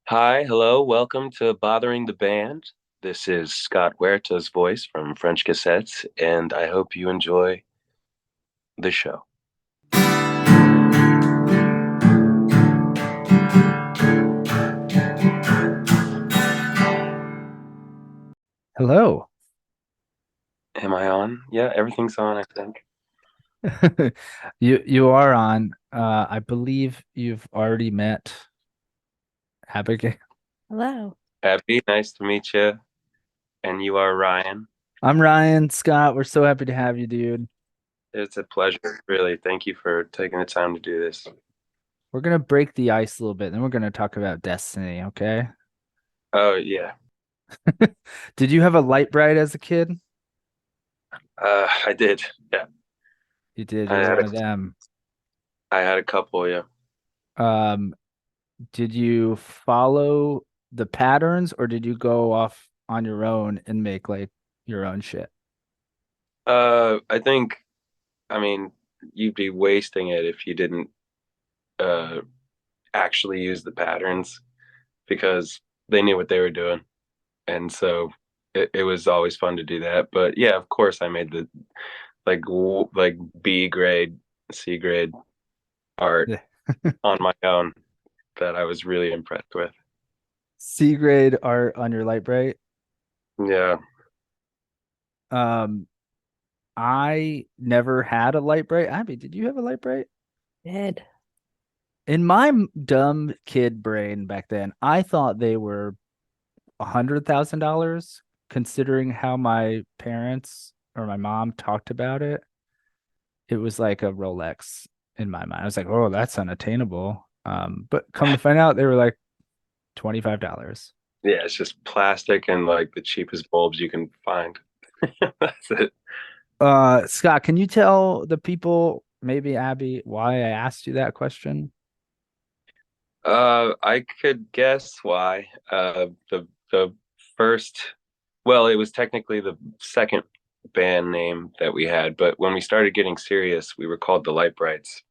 Hi, hello, welcome to Bothering the Band. This is Scott Huerta's voice from French Cassettes, and I hope you enjoy the show. Hello. Am I on? Yeah, everything's on, I think. You are on. I believe you've already met Abigail. Hello. Abby, nice to meet you. And you are Ryan. I'm Ryan. Scott, we're so happy to have you, dude. It's a pleasure, really. Thank you for taking the time to do this. We're gonna break the ice a little bit, then we're gonna talk about Destiny, okay? Oh, yeah. Did you have a Lite Brite as a kid? I did. Yeah. You did. I You're had one a, of them. I had a couple, yeah. Um, did you follow the patterns or did you go off on your own and make like your own shit? I think, I mean, you'd be wasting it if you didn't uh actually use the patterns because they knew what they were doing. And so it was always fun to do that. But yeah, of course, I made the like B grade, C grade art Yeah. on my own that I was really impressed with. C grade art on your Lite Brite. Yeah. Um, I never had a Lite Brite. Abby, did you have a Lite Brite? Did. In my dumb kid brain back then, I thought they were $100,000, considering how my parents or my mom talked about it. It was like a Rolex in my mind. I was like, oh, that's unattainable. But come to find out, they were like $25. Yeah, it's just plastic and like the cheapest bulbs you can find. That's it. Scott, can you tell the people, maybe Abby, why I asked you that question? I could guess why. The first, well, it was technically the second band name that we had, but when we started getting serious, we were called the Lite Brites,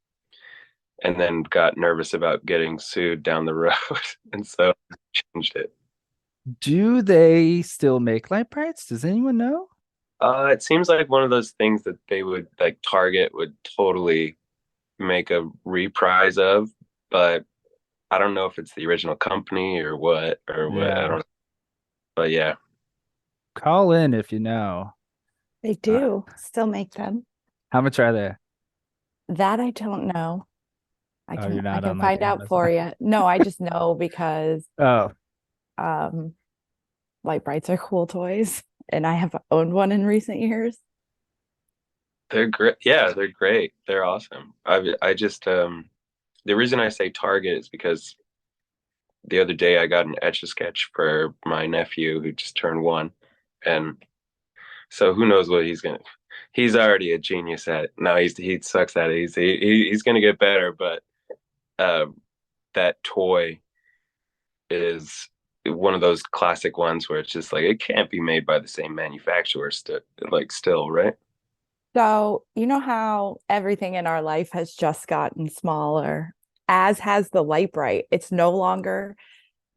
and then got nervous about getting sued down the road, and so changed it. Do they still make Lite Brites? Does anyone know? It seems like one of those things that they would like Target would totally make a reprise of, but I don't know if it's the original company or what. I Yeah. don't know. But yeah, Call in if you know. They Uh, do still make them. how much are they? That I don't know. I Oh, can you're I not can on like find out for Amazon. you. No, I just know because Oh, um Light Brights are cool toys and I have owned one in recent years. they're great. Yeah, they're great. They're awesome. I just the reason I say Target is because the other day I got an etch a sketch for my nephew who just turned one, and so who knows what he's gonna. He's already a genius at it. No, he sucks at it. He's gonna get better, but uh, that toy is one of those classic ones where it's just like it can't be made by the same manufacturer. Like still, right? So, you know how everything in our life has just gotten smaller, as has the Light Bright. It's no longer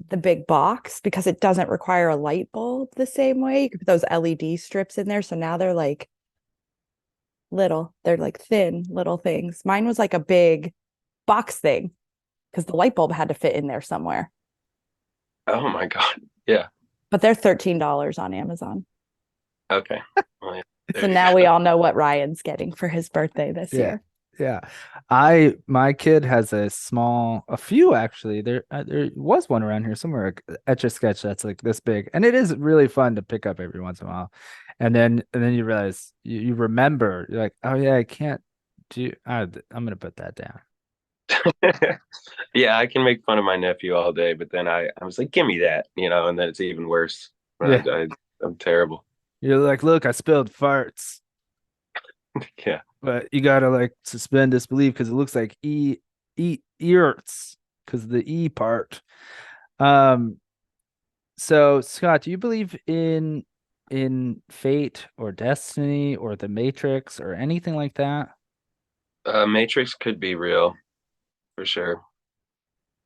the big box because it doesn't require a light bulb the same way. You could put those LED strips in there. So now they're like little, they're like thin little things. Mine was like a big box thing because the light bulb had to fit in there somewhere. Oh my god. Yeah. But they're $13 on Amazon. Okay. Well, yeah, So there you now we go. all know what Ryan's getting for his birthday this yeah. year. Yeah. My kid has a few actually. There was one around here somewhere, Etch a Sketch that's like this big. And it is really fun to pick up every once in a while. And then you realize you remember, you're like, oh yeah, I can't I'm gonna put that down. Yeah, I can make fun of my nephew all day, but then I was like, give me that, and then it's even worse. Yeah. I'm terrible. You're like, look, I spilled farts. Yeah. But you gotta like suspend disbelief because it looks like earts because the E part. Um, so Scott, do you believe in fate or destiny or the Matrix or anything like that? Matrix could be real for sure.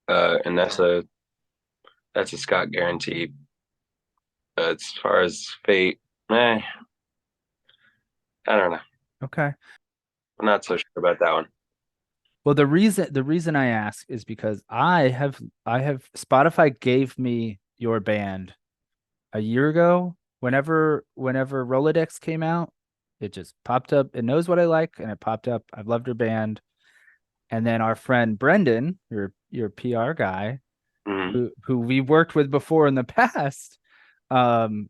And that's That's a Scott guarantee. As far as fate, I don't know. Okay. I'm not so sure about that one. Well, the reason I ask is because I have Spotify gave me your band a year ago. Whenever Rolodex came out, it just popped up. It knows what I like, and it popped up. I've loved your band. And then our friend Brendan, your PR guy, Mhm. who we worked with before in the past, um,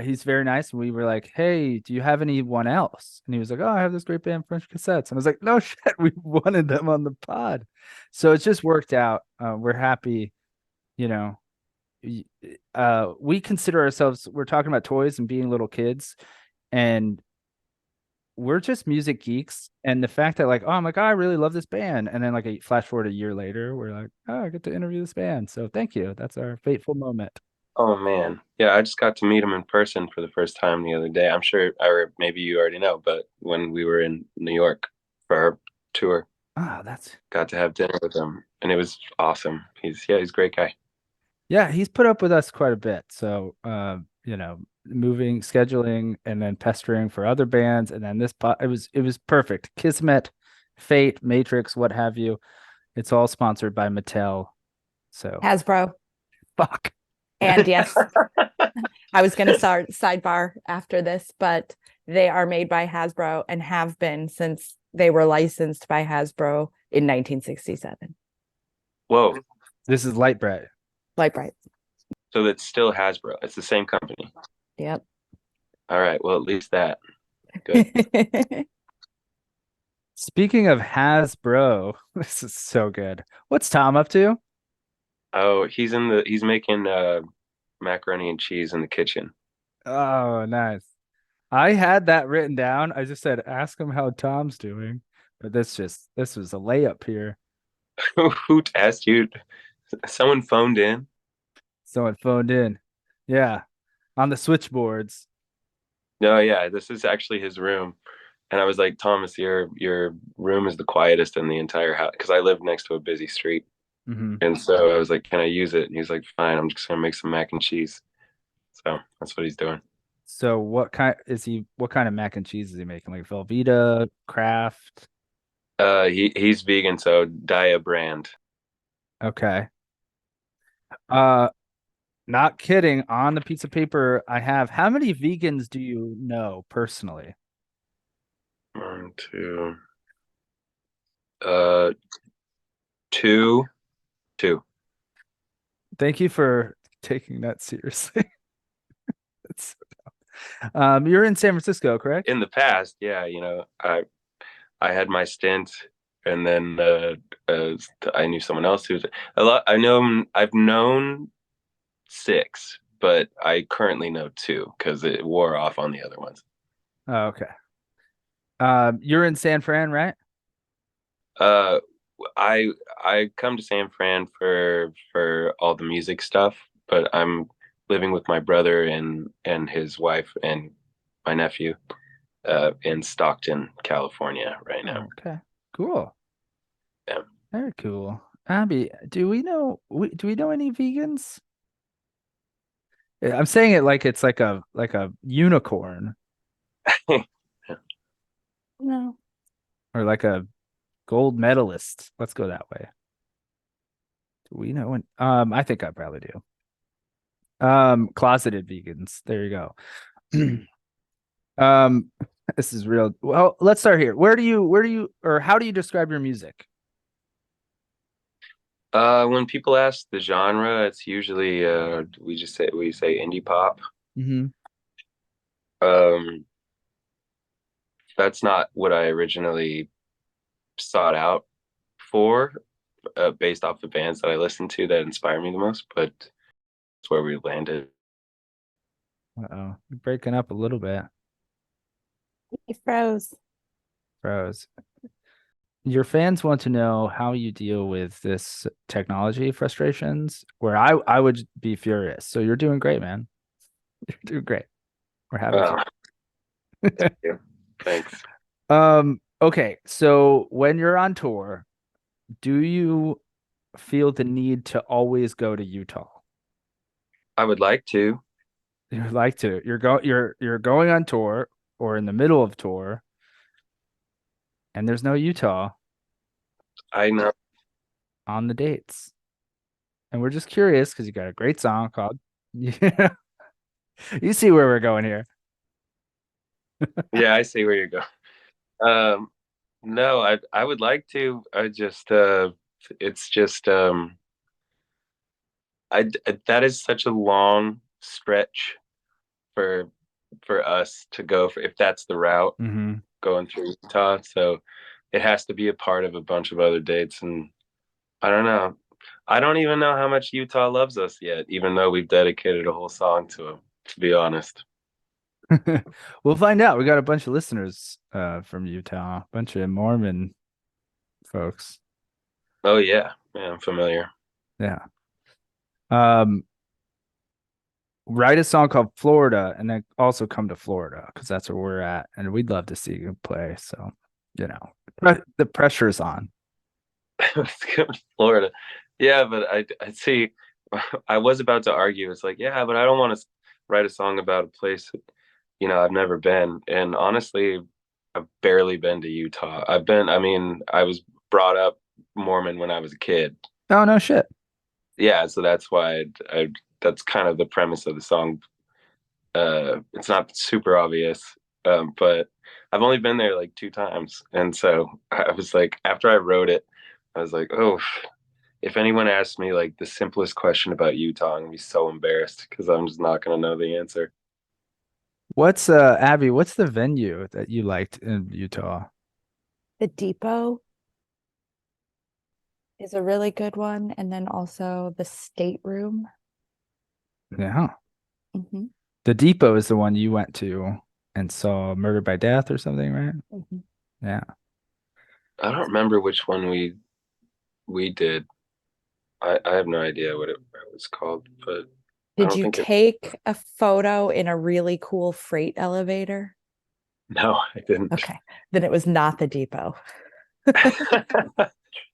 he's very nice. And we were like, "Hey, do you have anyone else?" And he was like, "Oh, I have this great band, French Cassettes." And I was like, "No shit, we wanted them on the pod." So it's just worked out. We're happy, you know. We consider ourselves, we're talking about toys and being little kids, and we're just music geeks. And the fact that, like, oh, I'm like, oh, I really love this band, and then like a flash forward a year later, we're like, oh, I get to interview this band. So thank you. That's our fateful moment. Oh man, yeah, I just got to meet him in person for the first time the other day. I'm sure, or maybe you already know, but when we were in New York for our tour, Ah, that's got to have dinner with him, and it was awesome. He's a great guy. yeah, he's put up with us quite a bit. So moving, scheduling, and then pestering for other bands, and then it was perfect. Kismet, Fate, Matrix, what have you. It's all sponsored by Mattel. So Hasbro. fuck. And yes, I was going to start sidebar after this, but they are made by Hasbro and have been since they were licensed by Hasbro in 1967. Whoa, This is Lite Brite. Lite Brite. so it's still Hasbro. It's the same company. Yep. All right, well, at least that. Good. Speaking of Hasbro, this is so good. What's Tom up to? Oh, he's making macaroni and cheese in the kitchen. Oh, nice. I had that written down. I just said, ask him how Tom's doing. But this was a layup here. Who asked you? Someone phoned in. Someone phoned in. Yeah, on the switchboards. No, yeah, this is actually his room. And I was like, Thomas, your room is the quietest in the entire house because I live next to a busy street. Hmm. And so I was like, can I use it? And he's like, fine, I'm just gonna make some mac and cheese. So that's what he's doing. So what kind of mac and cheese is he making? Like Velveeta, Kraft? He's vegan, so Dia brand. Okay. Uh Not kidding. On the piece of paper I have, how many vegans do you know personally? One, two, uh, two, two. Thank you for taking that seriously. That's you're in San Francisco, correct? In the past, yeah, I had my stint, and then I knew someone else who's a lot. I've known six, but I currently know two because it wore off on the other ones. Oh, okay. You're in San Fran, right? Uh, I come to San Fran for all the music stuff, but I'm living with my brother and his wife and my nephew in Stockton, California right now. Okay. Cool. Yeah. Very cool. Abby, do we know any vegans? Yeah, I'm saying it like it's like a unicorn No. or like a gold medalist. Let's go that way. Do we know? I think I probably do. Closeted vegans. There you go. Um, this is real. Well, let's start here. Or how do you describe your music? When people ask the genre, it's usually we say indie pop. Hmm. Um, that's not what I originally sought out for, based off the bands that I listened to that inspire me the most, but it's where we landed. Uh-oh, you're breaking up a little bit, He froze. bros. Your fans want to know how you deal with this technology frustrations, where I would be furious. So you're doing great, man. You're doing great. We're happy Oh, for yeah. Thanks. Okay, so when you're on tour, do you feel the need to always go to Utah? I would like to. You'd like to. You're going on tour or in the middle of tour, and there's no Utah I know. on the dates. And we're just curious because you got a great song called Yeah. You see where we're going here. Yeah, I see where you're going. No, I would like to. I just it's just that is such a long stretch for us to go for if that's the route Hmm. going through Utah. So it has to be a part of a bunch of other dates, and I don't know. I don't even know how much Utah loves us yet, even though we've dedicated a whole song to them, to be honest. We'll find out. We got a bunch of listeners from Utah, a bunch of Mormon folks. Oh yeah, yeah, I'm familiar. Yeah. Um, write a song called Florida and then also come to Florida because that's where we're at. And we'd love to see you play. So, the pressure's on. Let's go to Florida. Yeah, but I see. I was about to argue. It's like, yeah, but I don't want to write a song about a place I've never been. And honestly, I've barely been to Utah. I mean, I was brought up Mormon when I was a kid. Oh, no shit. Yeah, so that's why that's kind of the premise of the song. It's not super obvious, but I've only been there like two times, and so I was like, after I wrote it, I was like, oh, if anyone asks me like the simplest question about Utah, I'm gonna be so embarrassed because I'm just not gonna know the answer. What's Abby, what's the venue that you liked in Utah? The Depot is a really good one. And then also the Stateroom. Yeah. Hmm. The Depot is the one you went to and saw Murder by Death or something, right? Hmm. Yeah. I don't remember which one we did. I have no idea what it was called, but I Did don't you think it. take a photo in a really cool freight elevator? No, I didn't. Okay. Then it was not the Depot.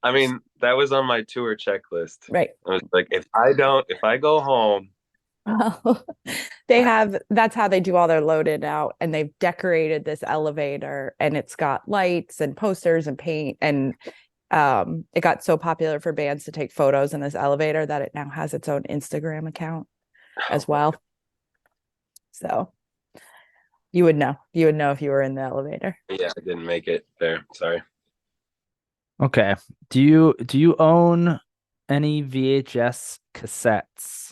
I mean, that was on my tour checklist. Right. I was like, if I go home, Well, that's how they do all their loaded out. And they've decorated this elevator and it's got lights and posters and paint. And it got so popular for bands to take photos in this elevator that it now has its own Instagram account as well. So you would know. You would know if you were in the elevator. yeah, I didn't make it there. Sorry. Okay. Do you own any VHS cassettes?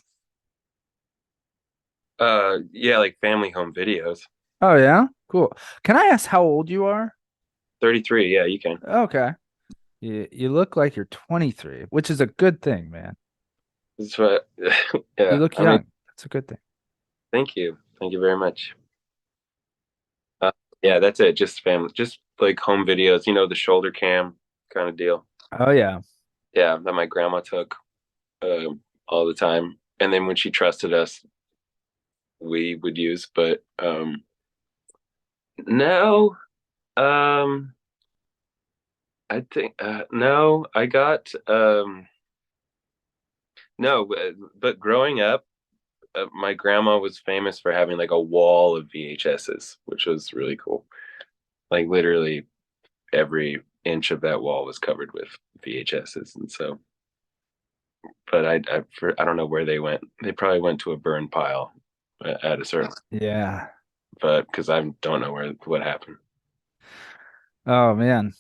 Yeah, like family home videos. Oh yeah? Cool. Can I ask how old you are? 33, yeah, you can. Okay. You look like you're 23, which is a good thing, man. That's what, You yeah, look I mean, young. That's a good thing. thank you. Thank you very much. Uh, yeah, that's it. Just family, just like home videos, the shoulder cam kind of deal. Oh yeah. Yeah, that my grandma took all the time. And then when she trusted us, we would use. But no, um, I think no, I got no, but growing up, my grandma was famous for having like a wall of VHSs, which was really cool. Like literally every inch of that wall was covered with VHSs, and so. But I don't know where they went. They probably went to a burn pile at a certain, Yeah. but because I don't know what happened. Oh man.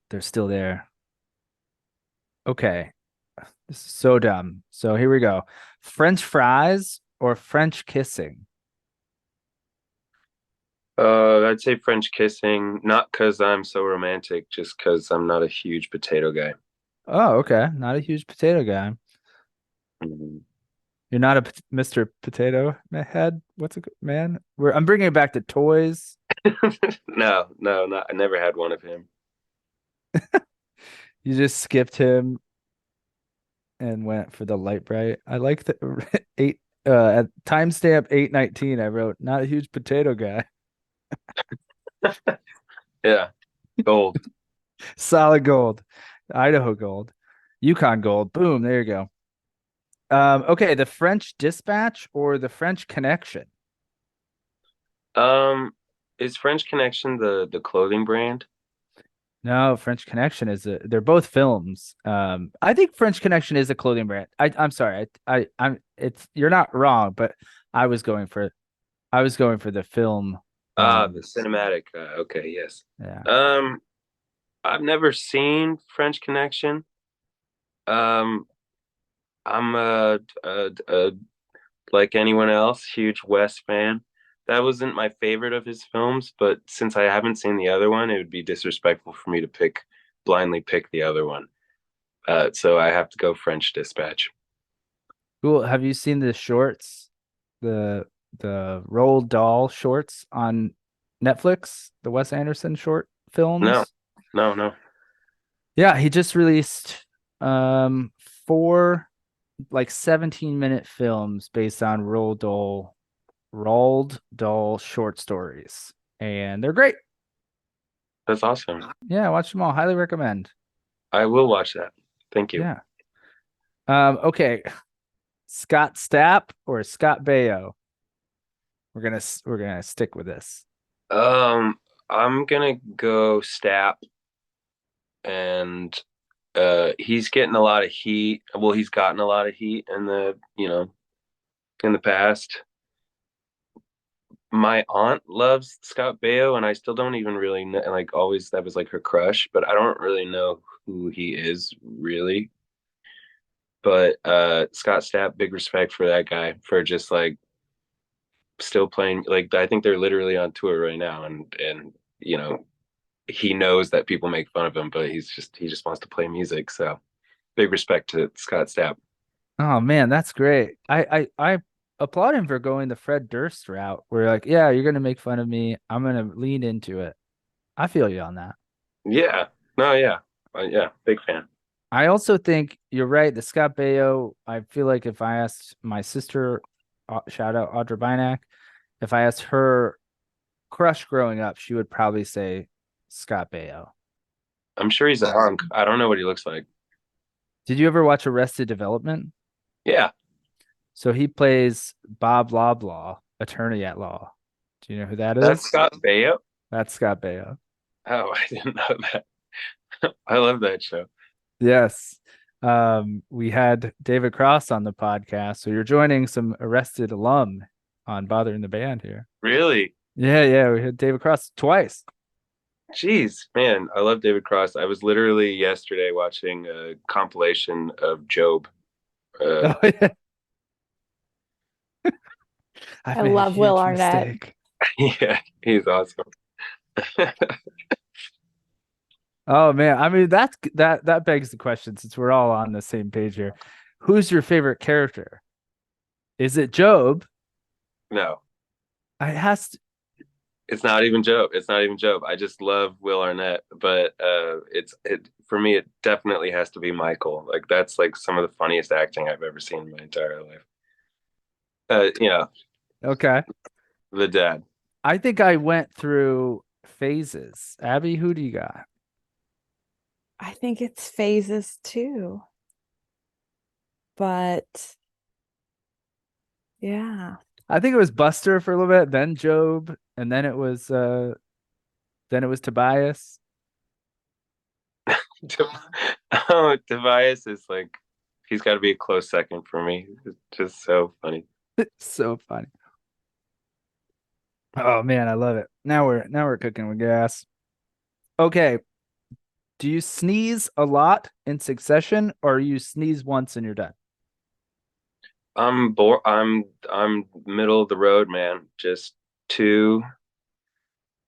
They're still there. Okay. This is so dumb. So here we go. French fries or French kissing? I'd say French kissing, not because I'm so romantic, just because I'm not a huge potato guy. Oh, okay. Not a huge potato guy. Mhm. You're not a Mr. Potato Head. What's a good man? I'm bringing it back to toys. No, no, not. I never had one of him. You just skipped him and went for the Lite Brite. I like the eight at timestamp 8:19. I wrote not a huge potato guy. Yeah, gold. Solid gold. Idaho gold. Yukon Gold. Boom. There you go. Okay, the French Dispatch or the French Connection? Um, is French Connection the clothing brand? No, French Connection is they're both films. I think French Connection is a clothing brand. I'm sorry. I'm it's you're not wrong, but I was going for the film. Ah, the cinematic. Okay, yes. Yeah. Um, I've never seen French Connection. Um, I'm like anyone else, huge Wes fan. That wasn't my favorite of his films, but since I haven't seen the other one, it would be disrespectful for me to blindly pick the other one. So I have to go French Dispatch. Cool. Have you seen the shorts? The Roald Dahl shorts on Netflix, the Wes Anderson short No, films? no. Yeah, he just released four like 17-minute films based on Roald Dahl short stories. And they're great. That's awesome. Yeah, watch them all. Highly recommend. I will watch that. Thank you. Yeah. Okay. Scott Stapp or Scott Baio? We're gonna stick with this. Um, I'm gonna go Stapp, and he's getting a lot of heat. Well, he's gotten a lot of heat in in the past. My aunt loves Scott Baio, and I still don't even really know, like always that was like her crush, but I don't really know who he is really. But Scott Stapp, big respect for that guy for just like still playing. Like I think they're literally on tour right now, and you know he knows that people make fun of him, but he just wants to play music. So big respect to Scott Stapp. Oh man, that's great. I applaud him for going the Fred Durst route. Where like, yeah, you're gonna make fun of me. I'm gonna lean into it. I feel you on that. Yeah, no, yeah, yeah, big fan. I also think you're right. The Scott Baio, I feel like if I asked my sister, shout out Audra Bynack, if I asked her crush growing up, she would probably say Scott Baio. I'm sure he's a hunk. I don't know what he looks like. Did you ever watch Arrested Development? Yeah, So he plays Bob Loblaw, attorney at law. Do you know who that that's is? Scott Baio. That's Scott Baio. Oh, I didn't know that. I love that show. Yes. We had David Cross on the podcast. So you're joining some Arrested alum on Bothering the Band here. Really? Yeah, yeah. We had David Cross twice. Jeez, man, I love David Cross. I was literally yesterday watching a compilation of Job. Uh, Oh, yeah. I've I made a love Will huge Arnett. mistake. yeah, he's awesome. Oh man, I mean that begs the question since we're all on the same page here. Who's your favorite character? Is it Job? No, I has to, it's not even Job. It's not even Job. I just love Will Arnett, but it for me. It definitely has to be Michael. Like that's like some of the funniest acting I've ever seen in my entire life. Yeah, okay. the dad. I think I went through phases. Abby, who do you got? I think it's phases too. But yeah. I think it was Buster for a little bit, then Job, and then it was Tobias. Oh, Tobias is like he's got to be a close second for me. It's just so funny. So funny. Oh man, I love it. Now we're cooking with gas. Okay. Do you sneeze a lot in succession or you sneeze once and you're done? I'm bored. I'm middle of the road, man. Just two,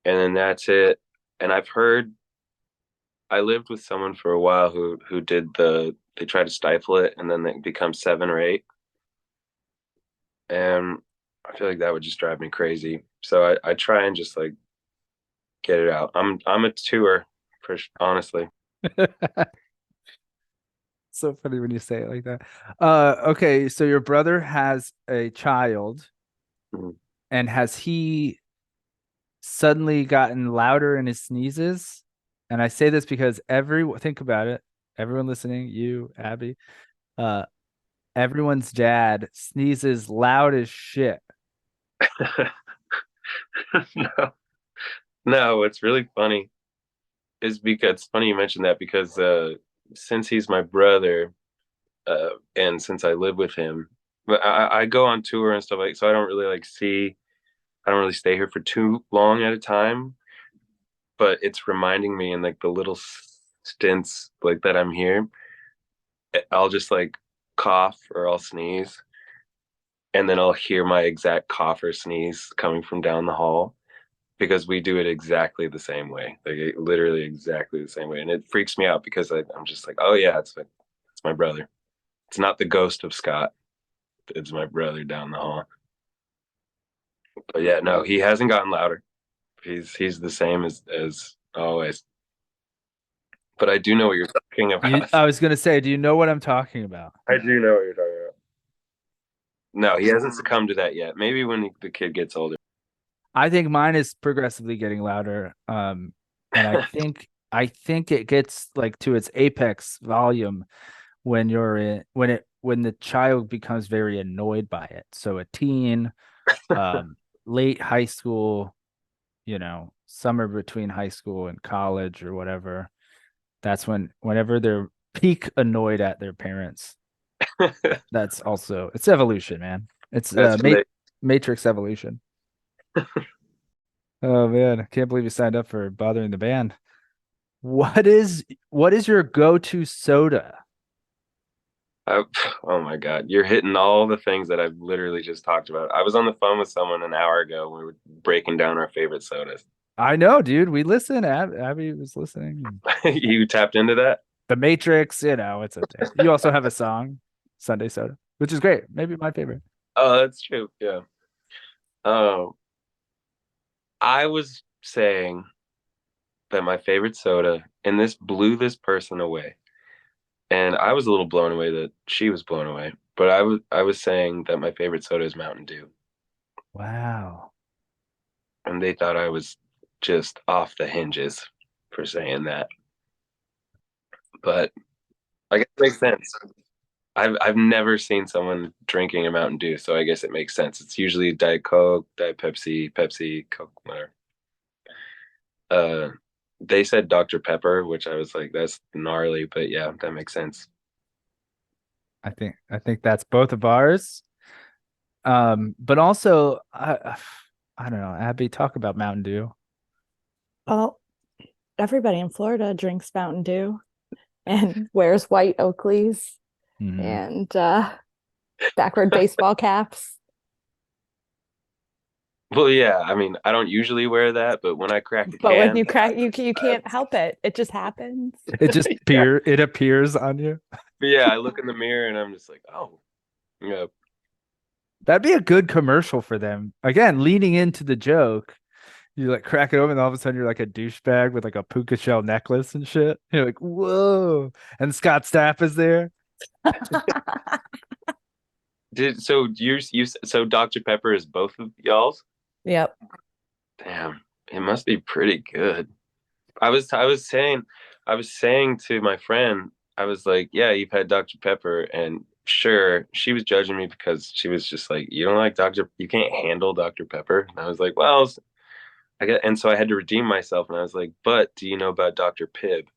and then that's it. And I've heard I lived with someone for a while who did they try to stifle it and then it becomes seven or eight. And I feel like that would just drive me crazy. So I try and just like get it out. I'm a tour for honestly. So funny when you say it like that. Okay, so your brother has a child, Mhm. and has he suddenly gotten louder in his sneezes? And I say this because think about it, everyone listening, you, Abby, uh, everyone's dad sneezes loud as shit. No, no, what's really funny is because it's funny you mentioned that because since he's my brother, and since I live with him, but I go on tour and stuff like so I don't really I don't really stay here for too long at a time, but it's reminding me in like the little stints like that I'm here, I'll just like cough or I'll sneeze and then I'll hear my exact cough or sneeze coming from down the hall because we do it exactly the same way, like literally exactly the same way, and it freaks me out because I'm just like, oh yeah, it's my brother. It's not the ghost of Scott. It's my brother down the hall. But yeah, no, he hasn't gotten louder. He's the same as always. But I do know what you're talking about. I was gonna say, do you know what I'm talking about? I do know what you're talking about. No, he hasn't succumbed to that yet. Maybe when the kid gets older. I think mine is progressively getting louder. And I think it gets like to its apex volume when when the child becomes very annoyed by it. So a teen, late high school, somewhere between high school and college or whatever. That's whenever they're peak annoyed at their parents. That's also it's evolution, man. It's Matrix evolution. Oh man, I can't believe you signed up for bothering the band. What is your go-to soda? Oh my God, you're hitting all the things that I've literally just talked about. I was on the phone with someone an hour ago. We were breaking down our favorite sodas. I know, dude. We listen. Abby was listening. You tapped into that? The Matrix, it's up there. You also have a song, Sunday Soda, which is great. Maybe my favorite. Oh, that's true. Yeah. Oh, I was saying that my favorite soda, and this blew this person away. And I was a little blown away that she was blown away. But I was saying that my favorite soda is Mountain Dew. Wow. And they thought I was just off the hinges for saying that. But I guess it makes sense. I've never seen someone drinking a Mountain Dew, so I guess it makes sense. It's usually Diet Coke, Diet Pepsi, Pepsi, Coke, whatever. Uh, they said Dr. Pepper, which I was like, that's gnarly, but yeah, that makes sense. I think that's both of ours. But also I don't know, Abby, talk about Mountain Dew. Well, everybody in Florida drinks Mountain Dew and wears white Oakleys and backward baseball caps. Well, yeah, I mean, I don't usually wear that, but when I crack a But can, when you crack, you can't help it. It just happens. It just it appears on you. but yeah, I look in the mirror and I'm just like, oh, yeah. That'd be a good commercial for them. Again, leaning into the joke. You like crack it open, and all of a sudden you're like a douchebag with like a puka shell necklace and shit. You're like, whoa. And Scott Stapp is there. So Dr. Pepper is both of y'all's? Yep. Damn, it must be pretty good. I was saying to my friend, I was like, yeah, you've had Dr. Pepper, and sure, she was judging me because she was just like, you don't like you can't handle Dr. Pepper. And I was like, well, and so I had to redeem myself, and I was like, but do you know about Dr. Pibb?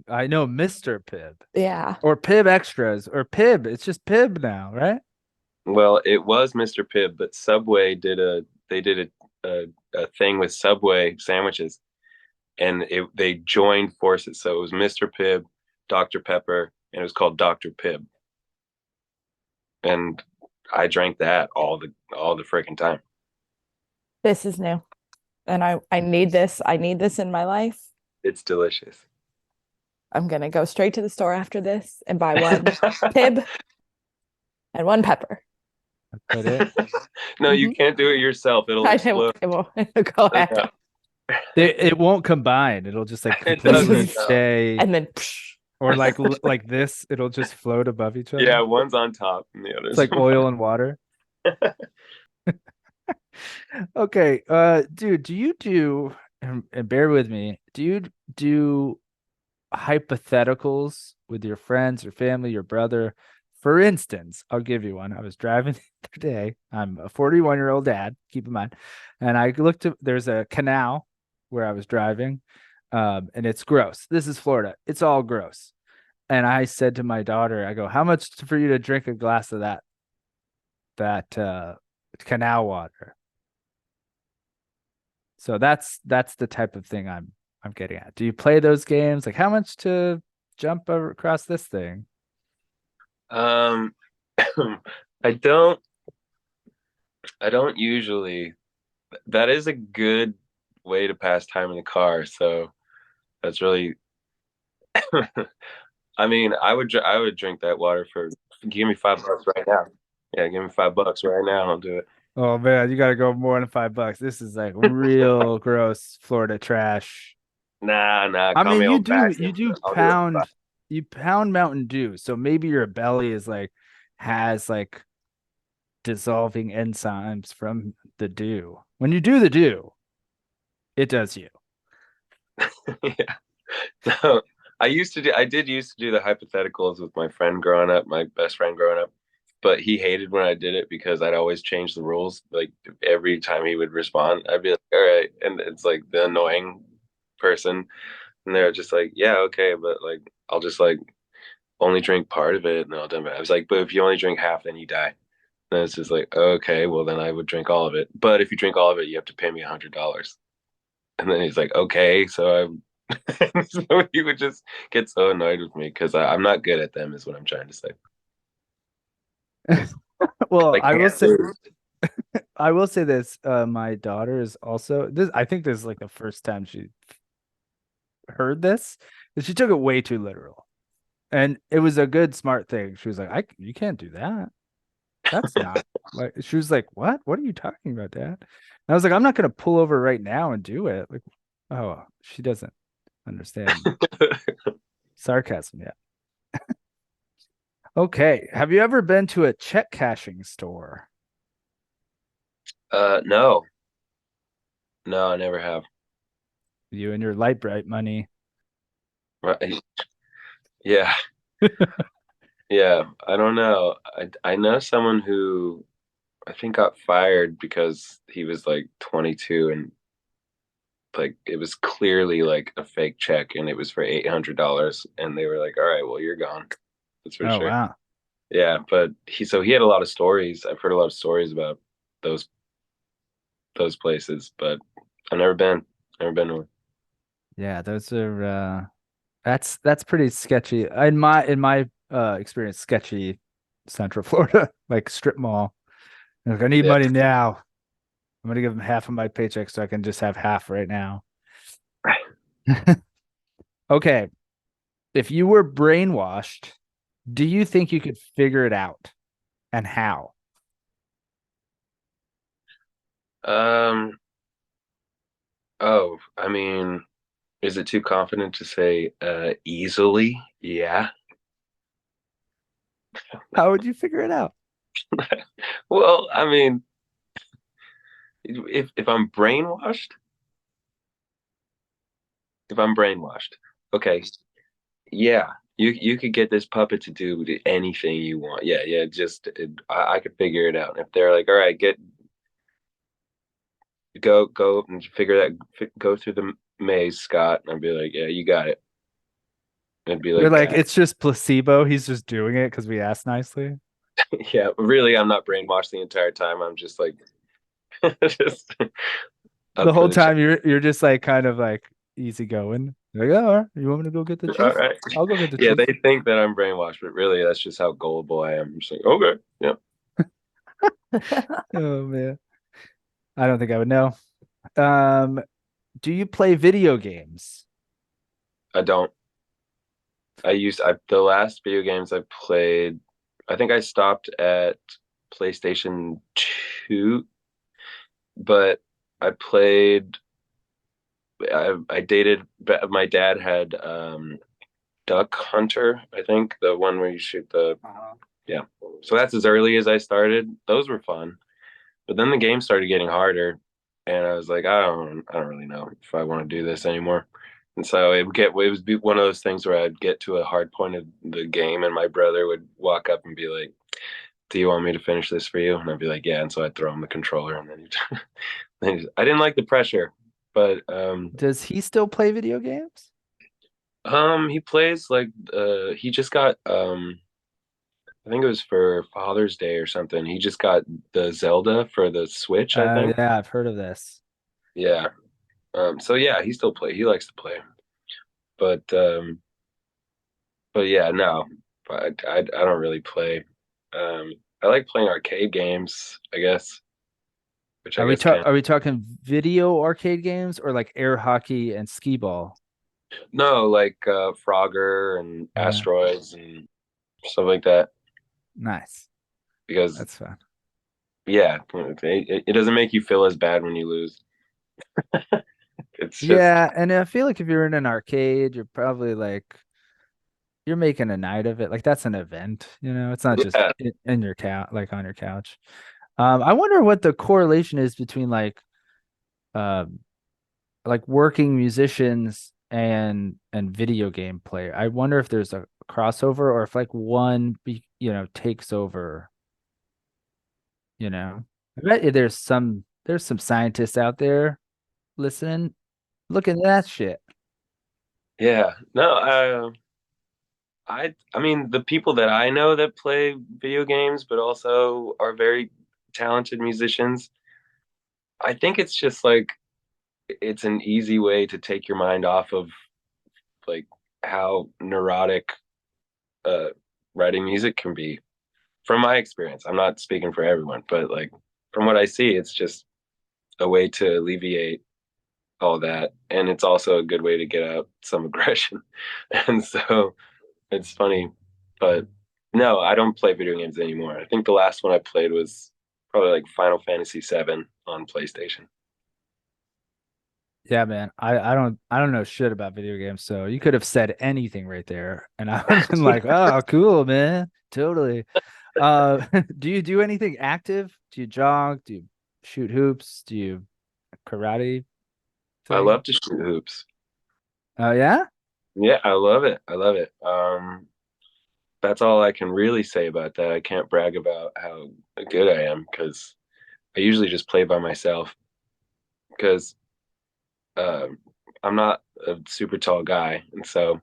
I know Mr. Pibb. Yeah. Or Pibb Extras. Or Pibb. It's just Pibb now, right? Well, it was Mr. Pibb, but Subway did a thing with Subway sandwiches, and they joined forces. So it was Mr. Pibb, Dr. Pepper, and it was called Dr. Pibb. And I drank that all the freaking time. This is new. And I need this. I need this in my life. It's delicious. I'm gonna go straight to the store after this and buy one Pibb and one pepper. But No, you can't do it yourself. It'll explode. It won't go ahead. it won't combine. It'll just like completely stay. And then or like this, it'll just float above each other. Yeah, one's on top and the other's It's like oil and water. Okay, dude, do you do and bear with me. Do you do hypotheticals with your friends, your family, your brother? For instance, I'll give you one. I was driving the other day. I'm a 41-year-old dad, keep in mind. And I looked at there's a canal where I was driving. And it's gross. This is Florida. It's all gross. And I said to my daughter, I go, how much for you to drink a glass of that canal water? So that's the type of thing I'm getting at. Do you play those games? Like how much to jump across this thing? Um, I don't. I don't usually. That is a good way to pass time in the car. So that's really. I mean, I would drink that water for. Give me $5 right now. Yeah, give me $5 right now. I'll do it. Oh man, you gotta go more than $5. This is like real gross Florida trash. Nah, nah. I Call mean, me old you fashioned. do I'll do it. For you pound Mountain Dew, so maybe your belly is like has like dissolving enzymes from the dew. When you do the dew, it does you. yeah. No, I did used to do the hypotheticals with my friend growing up, my best friend growing up, but he hated when I did it because I'd always change the rules. Like every time he would respond, I'd be like, all right. And it's like the annoying person. And they're just like, yeah, okay, but like I'll just like only drink part of it and I'll done. I was like, but if you only drink half, then you die. And it's just like, okay, well then I would drink all of it. But if you drink all of it, you have to pay me $100. And then he's like, okay. So so he would just get so annoyed with me because I'm not good at them, is what I'm trying to say. Well, Like, can't lose. I will say this. My daughter is also this. I think this is like the first time she heard this. But she took it way too literal, and it was a good, smart thing. She was like, "I, you can't do that. That's not like." She was like, "What? What are you talking about, Dad?" And I was like, "I'm not gonna pull over right now and do it." Like, oh, she doesn't understand sarcasm yet. Okay. Have you ever been to a check cashing store? No, no, I never have. You and your Lite Brite money. Right? Yeah, yeah. I don't know. I know someone who I think got fired because he was like 22 and like it was clearly like a fake check and it was for $800 and they were like, all right, well you're gone. That's for Oh sure. wow. Yeah, but he had a lot of stories. I've heard a lot of stories about those those places, but I've never been. Never been to one. Yeah, those are that's pretty sketchy. In my experience, sketchy Central Florida, like strip mall. Like, I need Yeah. money now. I'm gonna give them half of my paycheck so I can just have half right now. Okay. If you were brainwashed, do you think you could figure it out? And how? Um. Oh, I mean, is it too confident to say easily? Yeah. How would you figure it out? Well, I mean, if I'm brainwashed, if I'm brainwashed, okay, yeah, you could get this puppet to do anything you want. Yeah, yeah, just I could figure it out. If they're like, all right, get go and figure that go through the maze, Scott, and I'd be like, yeah, you got it. It'd be You're like, like, it's just placebo. He's just doing it because we asked nicely. yeah, really, I'm not brainwashed the entire time. I'm just like, just The up for whole the check. time you're just like kind of like easy going. You're like, oh, all right, you want me to go get the All cheese? right. I'll go get the Yeah, cheese. they think that I'm brainwashed, but really, that's just how gullible I am. I'm just like, okay, yeah, Oh man. I don't think I would know. Um, do you play video games? I don't. The last video games I played. I think I stopped at PlayStation 2, but I played. I dated. My dad had Duck Hunter. I think the one where you shoot the. Yeah. So that's as early as I started. Those were fun, but then the game started getting harder, and I was like, I don't really know if I want to do this anymore. And so it would be one of those things where I'd get to a hard point of the game, and my brother would walk up and be like, "Do you want me to finish this for you?" And I'd be like, "Yeah." And so I'd throw him the controller, and I didn't like the pressure, but Does he still play video games? he plays like he just got I think it was for Father's Day or something. He just got the Zelda for the Switch, I think. Yeah, I've heard of this. Yeah. So yeah, he still play. He likes to play. But but yeah, no. But I don't really play. I like playing arcade games, I guess, which I guess can. Are we talking video arcade games or like air hockey and skee ball? No, like Frogger and Yeah, Asteroids and stuff like that. nice. Because That's fun. yeah, it doesn't make you feel as bad when you lose. It's just Yeah, and I feel like if you're in an arcade, you're probably like you're making a night of it. Like that's an event, you know. It's not just yeah. in your couch, like on your couch. I wonder what the correlation is between um working musicians and video game player. I wonder if there's a crossover or if like takes over, you know. I bet you there's some scientists out there listening, looking at that shit. Yeah. No, I mean the people that I know that play video games but also are very talented musicians, I think it's just like it's an easy way to take your mind off of like how neurotic uh writing music can be. From my experience, I'm not speaking for everyone, but like from what I see, it's just a way to alleviate all that, and it's also a good way to get out some aggression. And so it's funny, but no, I don't play video games anymore. I think the last one I played was probably like Final Fantasy VII on PlayStation. Yeah, man. I don't know shit about video games, so you could have said anything right there, and I would have been like, "Oh, cool, man. Totally." Do you do anything active? Do you jog? Do you shoot hoops? Do you karate I thing? love to shoot hoops. Oh, yeah? Yeah, I love it. I love it. That's all I can really say about that. I can't brag about how good I am because I usually just play by myself because um, I'm not a super tall guy, and so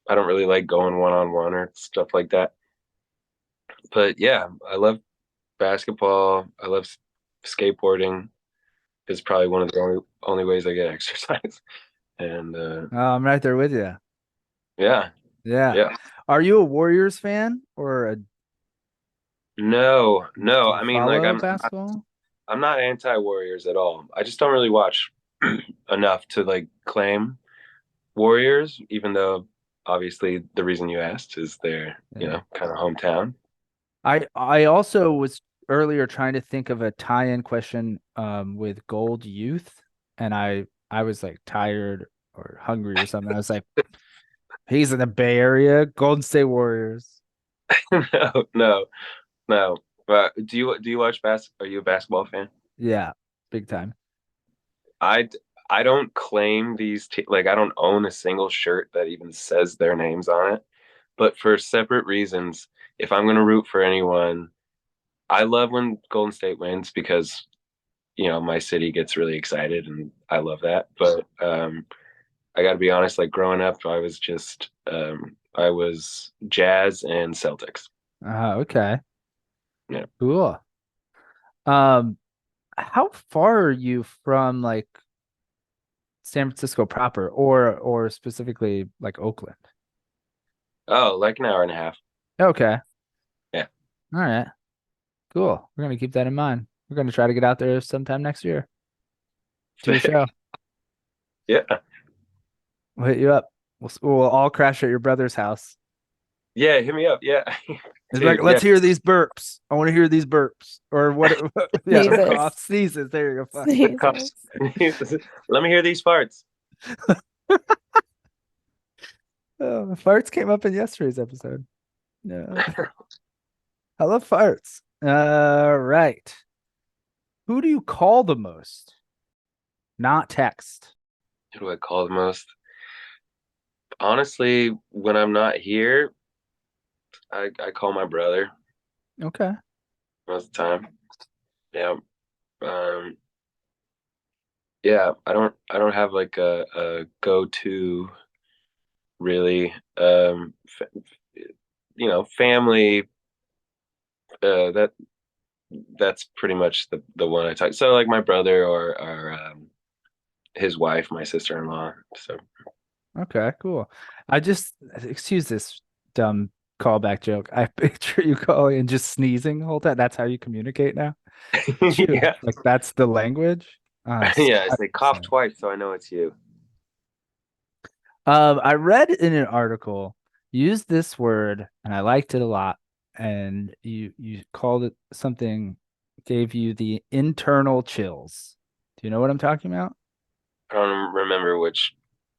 I don't really like going one on one or stuff like that. But yeah, I love basketball. I love skateboarding. It's probably one of the only ways I get exercise. And Oh, I'm right there with you. yeah, Yeah. yeah. Are you a Warriors fan No, do no. you I mean, like follow basketball? I'm not anti-Warriors at all. I just don't really watch enough to like claim Warriors, even though obviously the reason you asked is their, Yeah. kind of hometown. I also was earlier trying to think of a tie-in question with Gold Youth, and I was like tired or hungry or something. I was like, he's in the Bay Area, Golden State Warriors. No, no, no. But do you watch Are you a basketball fan? Yeah, big time. I I don't claim like I don't own a single shirt that even says their names on it. But for separate reasons, if I'm gonna root for anyone, I love when Golden State wins because my city gets really excited and I love that. But I got to be honest, like growing up, I was Jazz and Celtics. Okay. Yeah. Cool. Um, how far are you from like San Francisco proper or specifically like Oakland? Oh, like an hour and a half. Okay. Yeah. All right. Cool. We're gonna keep that in mind. We're gonna try to get out there sometime next year. Do a show. Yeah. We'll hit you up. We'll all crash at your brother's house. Yeah. Hit me up. Yeah. It's like, Dude. Yeah. let's hear these burps. I want to hear these burps. Or what? Yeah, or Sneezes. cough, sneezes. There you go. Fuck. Sneezes. Let me hear these farts. Oh, farts came up in yesterday's episode. No, I love farts. Right. Who do you call the most? not text. Who do I call the most? Honestly, when I'm not here, I call my brother Okay. most of the time. Yeah. Um, yeah, I don't have like a go-to really. Family, that that's pretty much the one I talk. So like my brother or his wife, my sister-in-law. So Okay, cool. I just excuse this dumb callback joke. I picture you calling and just sneezing the whole time. That's how you communicate now. Shoot, yeah. like that's the language. Yeah, I Scott say cough said. twice so I know it's you. I read in an article, use this word, and I liked it a lot. And you called it something, gave you the internal chills. Do you know what I'm talking about? I don't remember which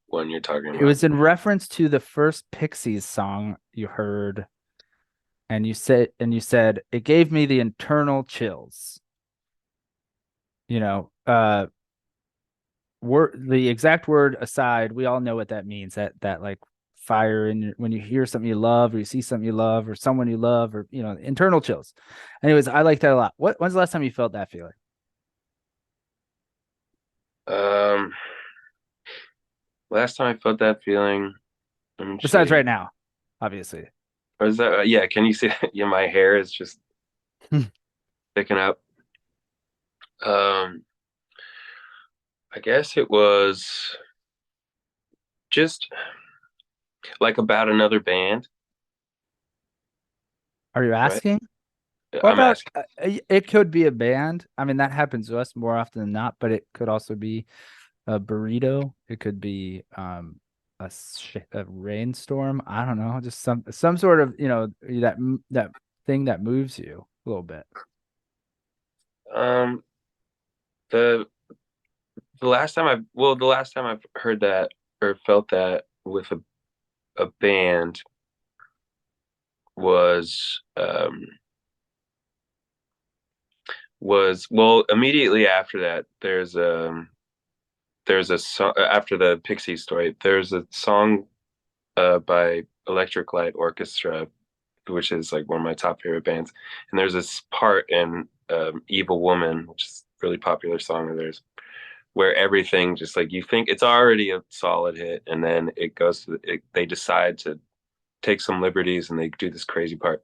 one you're talking It about. was in reference to the first Pixies song you heard, and you said it gave me the internal chills. You know, word the exact word aside, we all know what that means. That like fire in when you hear something you love, or you see something you love, or someone you love, or internal chills. Anyways, I like that a lot. When's the last time you felt that feeling? Um, Last time I felt that feeling, let me Besides see. right now, obviously. Or is that, yeah, can you see that? Yeah, my hair is just sticking up. Um, I guess it was just like about another band, Are you right? asking? What I'm about asking. it could be a band. I mean, that happens to us more often than not, but it could also be a burrito. It could be a rainstorm. I don't know, just some sort of that thing that moves you a little bit. Um, the the last time I've heard that or felt that with a band was immediately after that. There's a song after the Pixie story. There's a song by Electric Light Orchestra, which is like one of my top favorite bands. And there's this part in Evil Woman, which is a really popular song of theirs, where everything just like you think it's already a solid hit, and then it goes to they decide to take some liberties and they do this crazy part.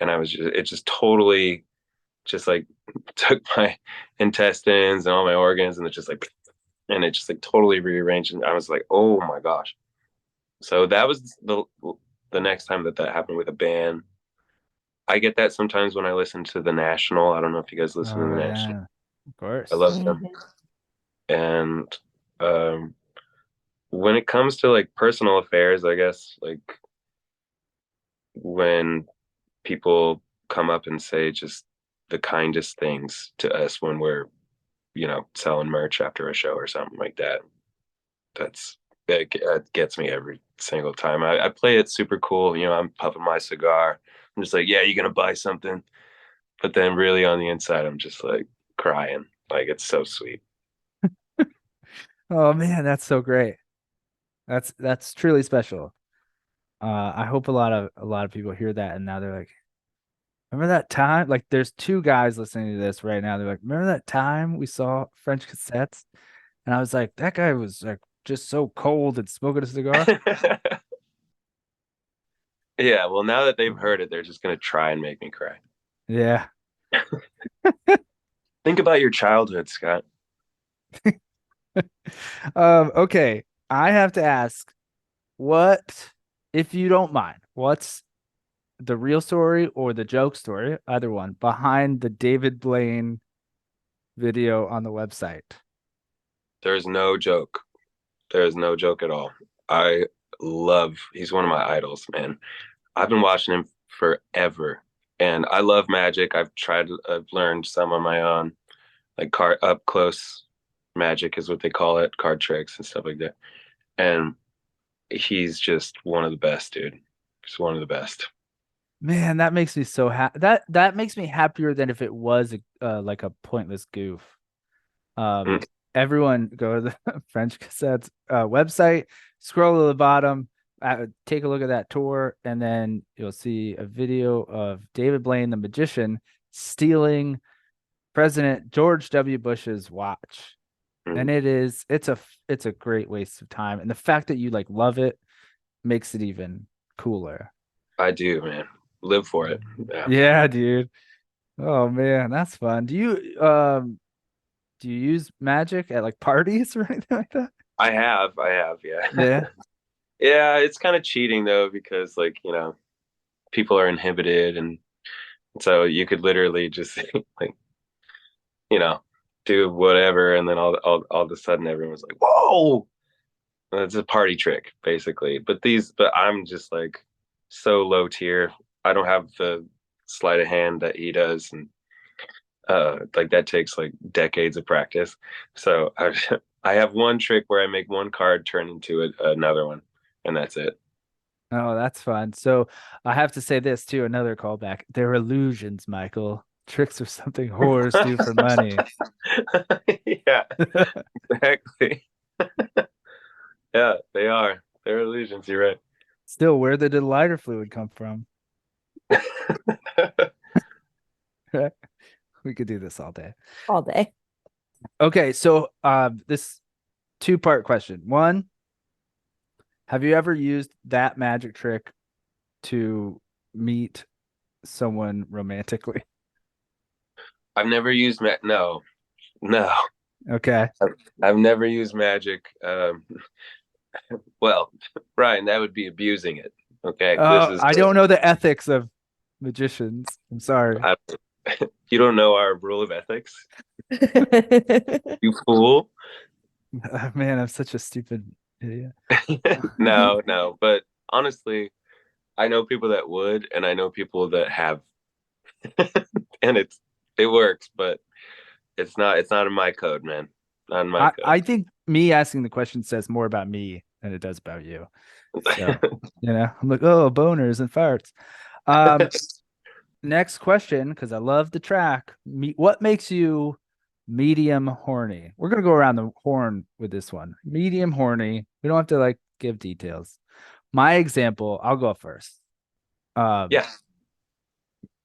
And it just totally just like took my intestines and all my organs, and it just like totally rearranged. And I was like, oh my gosh. So that was the next time that happened with a band. I get that sometimes when I listen to the National. I don't know if you guys listen to Oh the National. yeah, of I course. love them. Mhm. And um, when it comes to like personal affairs, I guess like when people come up and say just the kindest things to us when we're, selling merch after a show or something like that. It gets me every single time. I play it super cool. I'm puffing my cigar. I'm just like, yeah, you're gonna buy something. But then really on the inside, I'm just like crying. Like it's so sweet. Oh man, that's so great. That's truly special. I hope a lot of people hear that and now they're like, remember that time? Like, there's two guys listening to this right now. They're like, remember that time we saw French Cassettes? And I was like, that guy was like just so cold and smoking a cigar. Yeah, well, now that they've heard it, they're just gonna try and make me cry. Yeah. Think about your childhood, Scott. Okay. I have to ask, what, if you don't mind, what's the real story or the joke story, either one, behind the David Blaine video on the website? There's no joke. There's no joke at all. He's one of my idols, man. I've been watching him forever. And I love magic. I've learned some on my own, like card up close magic is what they call it, card tricks and stuff like that. And he's just one of the best, dude. Just one of the best. Man, that makes me so happy. That makes me happier than if it was like a pointless goof. Mm. everyone go to the French Cassettes website, scroll to the bottom, take a look at that tour, and then you'll see a video of David Blaine, the magician, stealing President George W. Bush's watch. And it's a great waste of time. And the fact that you like love it makes it even cooler. I do, man. Live for it. Yeah, dude. Oh man, that's fun. Do you use magic at like parties or anything like that? I have, yeah. Yeah. Yeah, it's kind of cheating though, because like, people are inhibited, and so you could literally just like, you know, do whatever, and then all of a sudden everyone's like, whoa, it's a party trick basically. But I'm just like so low tier. I don't have the sleight of hand that he does, and like that takes like decades of practice. So I have one trick where I make one card turn into another one, and that's it. Oh, that's fun. So I have to say this too, another callback. They're illusions, Michael. Tricks are something whores do for money. Yeah, exactly. Yeah, they are. They're illusions. You're right. Still, where did the lighter fluid come from? We could do this all day. All day. Okay, so this two-part question. One, have you ever used that magic trick to meet someone romantically? I've never used no, no. Okay. I've never used magic. Well, Brian, that would be abusing it. Okay, this is I don't know the ethics of magicians. I'm sorry. you don't know our rule of ethics, you fool. Man, I'm such a stupid idiot. No, no, but honestly, I know people that would, and I know people that have, and it works, but it's not in my code, man. Not in my code. I think me asking the question says more about me than it does about you. So, I'm like, oh, boners and farts. Next question, because I love the track. What makes you medium horny? We're gonna go around the horn with this one. Medium horny. We don't have to like give details. My example, I'll go first. Yeah.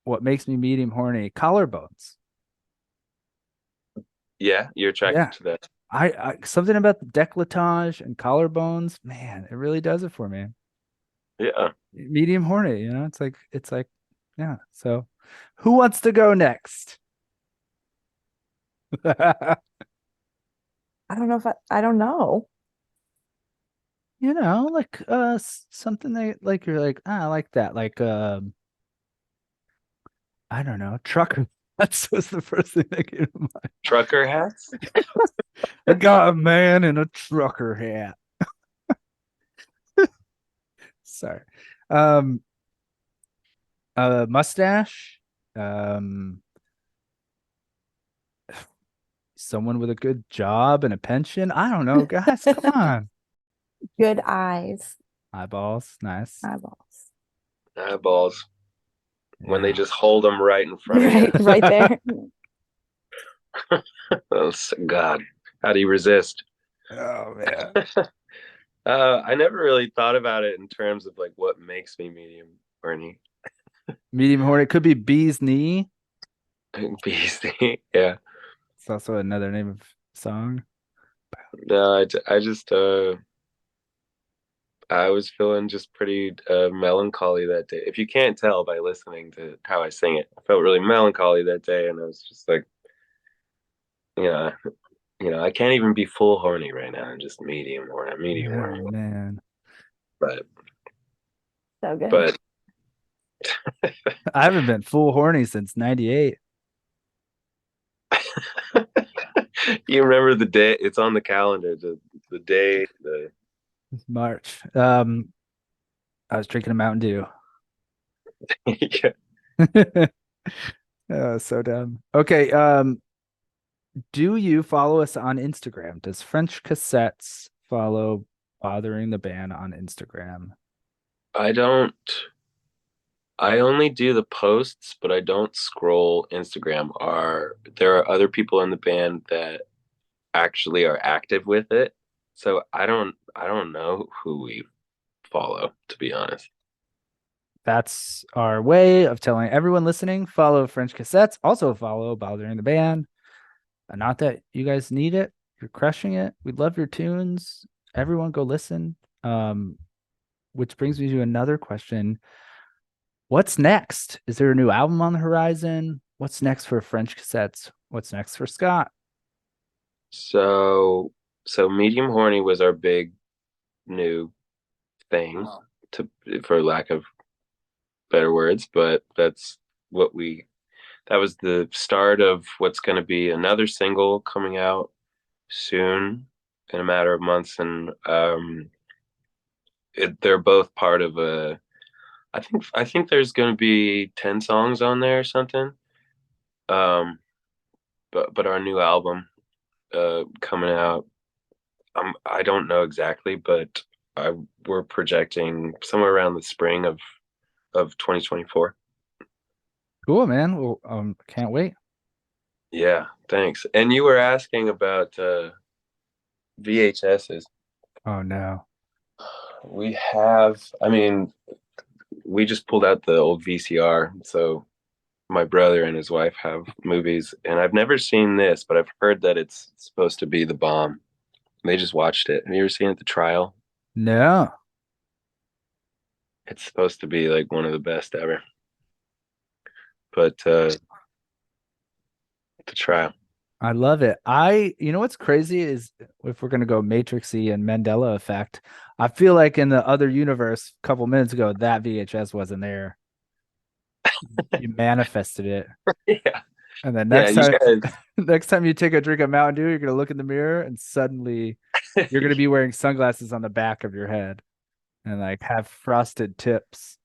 What makes me medium horny? Collarbones. Yeah, you're attracted to that. I something about the décolletage and collarbones, man, it really does it for me. Yeah. Medium horny, it's like, yeah. So, who wants to go next? I don't know I don't know. Like something that like you're like, I like that. Like I don't know, trucker. That's was the first thing that came to mind. Trucker hats? I got a man in a trucker hat. Sorry. Mustache. Someone with a good job and a pension. I don't know, guys. Come on. Good eyes. Eyeballs. Nice. Eyeballs. Eyeballs. When they Yeah. just hold them right in front of you. Right there. Oh, God. How do you resist? Oh man. I never really thought about it in terms of like what makes me medium horny. Medium horny. It could be bee's knee. Beastie. Yeah. It's also another name of song. No, I just I was feeling just pretty melancholy that day. If you can't tell by listening to how I sing it, I felt really melancholy that day, and I was just like, you know, I can't even be full horny right now. I'm just medium horny, medium horny. Man. But So good. but I haven't been full horny since 98. you remember the day? It's on the calendar. The day. March. I was drinking a Mountain Dew. Yeah. Oh, so dumb. Okay. Do you follow us on Instagram? Does French Cassettes follow Bothering the Band on Instagram? I don't. I only do the posts, but I don't scroll Instagram. There are other people in the band that actually are active with it. So I don't know who we follow, to be honest. That's our way of telling everyone listening, follow French Cassettes. Also follow Bothering the Band. Not that you guys need it. You're crushing it. We love your tunes. Everyone go listen. Which brings me to another question. What's next? Is there a new album on the horizon? What's next for French Cassettes? What's next for Scott? So medium horny was our big new thing, to for lack of better words, but what we that was the start of what's going to be another single coming out soon in a matter of months, and they're both part of a. I think there's going to be 10 songs on there or something. Um, but our new album coming out, I don't know exactly, but we're projecting somewhere around the spring of 2024. Cool, man. Well, can't wait. Yeah, thanks. And you were asking about VHSs. Oh no. I mean, we just pulled out the old VCR. So my brother and his wife have movies, and I've never seen this, but I've heard that it's supposed to be the bomb. They just watched it. Have you ever seen it, The Trial? No. It's supposed to be like one of the best ever. But The Trial. I love it. You know what's crazy is if we're gonna go Matrixy and Mandela effect, I feel like in the other universe a couple minutes ago that VHS wasn't there. You manifested it. Yeah. And then Yeah, next you time guys. next time you take a drink of Mountain Dew, you're gonna look in the mirror and suddenly you're gonna be wearing sunglasses on the back of your head and like have frosted tips.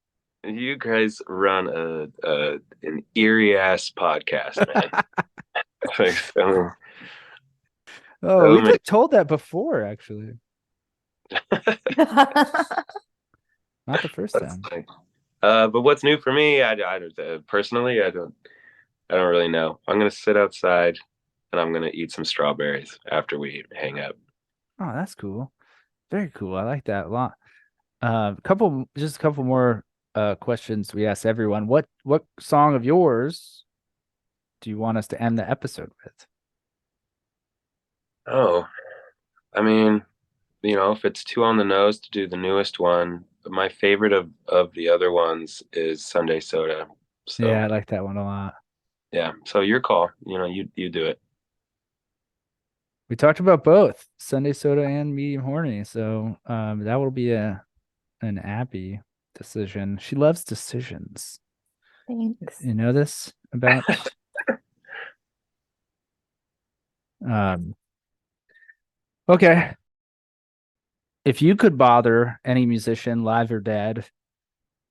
You guys run an eerie ass podcast, man. Like, Oh, so we've many. been told that before, actually. Not the first That's time. like, but what's new for me? Personally, I don't really know. I'm gonna sit outside and I'm gonna eat some strawberries after we hang up. Oh, that's cool. Very cool. I like that a lot. Just a couple more questions we ask everyone. What song of yours do you want us to end the episode with? Oh, I mean, if it's too on the nose to do the newest one, my favorite of the other ones is Sunday Soda. Yeah, So I like that one a lot. yeah, so your call. You do it. We talked about both Sunday Soda and Medium Horny, so that will be an Abby decision. She loves decisions. Thanks. You know this about um okay. If you could bother any musician, live or dead,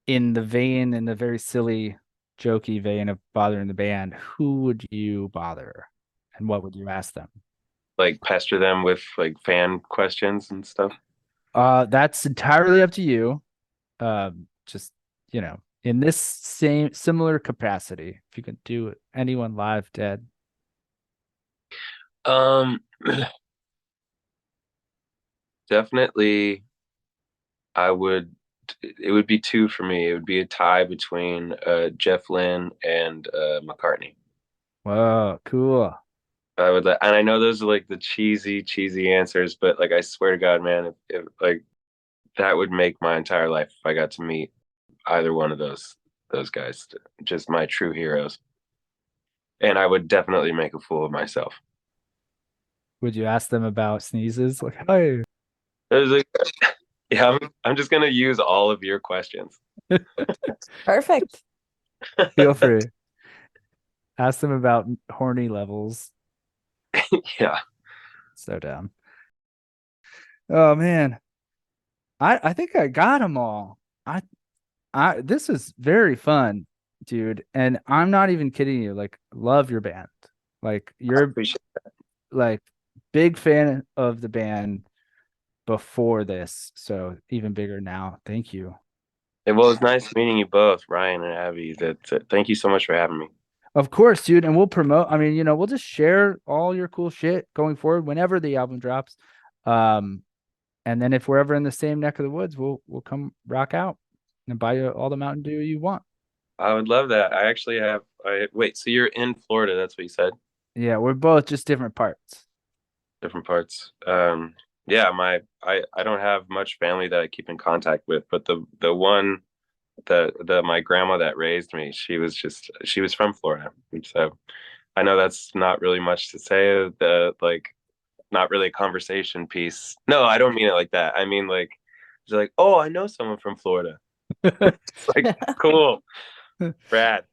in the very silly, jokey vein of bothering the band, who would you bother and what would you ask them? Like pester them with like fan questions and stuff. That's entirely up to you. Just, in this same similar capacity, if you could do anyone live, dead. Um, Definitely, I would. It would be two for me. It would be a tie between Jeff Lynne and McCartney. Whoa, cool. And I know those are like the cheesy answers, but like I swear to God, man, if like that would make my entire life if I got to meet either one of those guys. Just my true heroes. And I would definitely make a fool of myself. Would you ask them about sneezes? Like, hi. It was like, yeah, I'm just gonna use all of your questions. Perfect. Feel free. Ask them about horny levels. Yeah. So down. Oh man. I think I got them all. This is very fun, dude. And I'm not even kidding you. Like, love your band. Like, I you're appreciate like big fan of the band before this, so even bigger now. Thank you. it. Well, it's nice meeting you both, Ryan and Abby. Thank you so much for having me. Of course, dude. And we'll promote. I mean, we'll just share all your cool shit going forward whenever the album drops. And then if we're ever in the same neck of the woods, we'll come rock out and buy you all the Mountain Dew you want. I would love that. I actually have. Wait. So you're in Florida? That's what you said. Yeah, we're both just different parts. Different parts. Yeah. I don't have much family that I keep in contact with, but the one my grandma that raised me, she was from Florida, so I know that's not really much to say. Not really a conversation piece. No, I don't mean it like that. I mean like, it's like, oh, I know someone from Florida. It's like cool, Brad.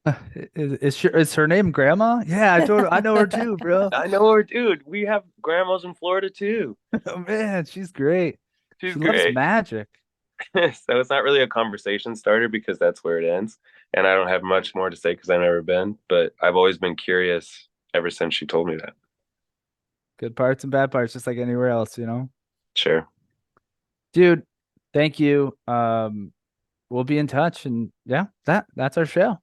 Is her name Grandma? Yeah, I know her too, bro. I know her, dude. We have grandmas in Florida too. Oh man, she's great. She's She loves great. magic. So it's not really a conversation starter because that's where it ends. And I don't have much more to say because I've never been, but I've always been curious ever since she told me that. Good parts and bad parts, just like anywhere else, Sure. Dude, thank you. We'll be in touch, and yeah, that's our show.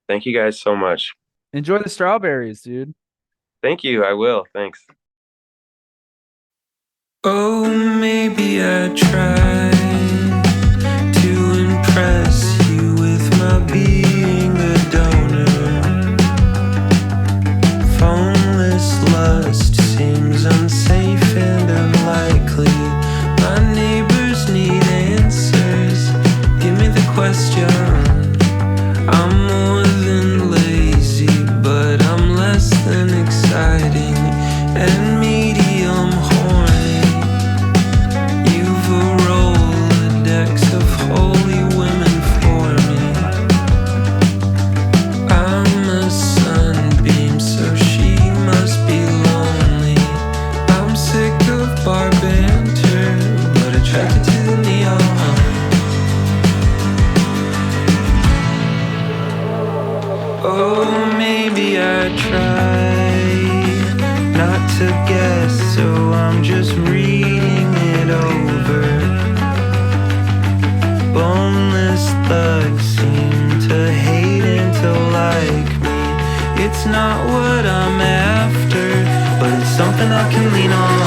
Thank you guys so much. Enjoy the strawberries, dude. Thank you. I will. Thanks. Oh, maybe I tried to impress you with my being a donor. Phoneless lust seems unsafe and unlikely. My neighbors need answers. Give me the question. I'm more than lazy, but I'm less than exciting and medium horny. You've a Rolodex of holy women for me. I'm a sunbeam, so she must be lonely. I'm sick of bar banter, but attracted to the neon. Oh, maybe I try not to guess, so I'm just reading it over. Boneless thugs seem to hate and to like me. It's not what I'm after, but it's something I can lean on.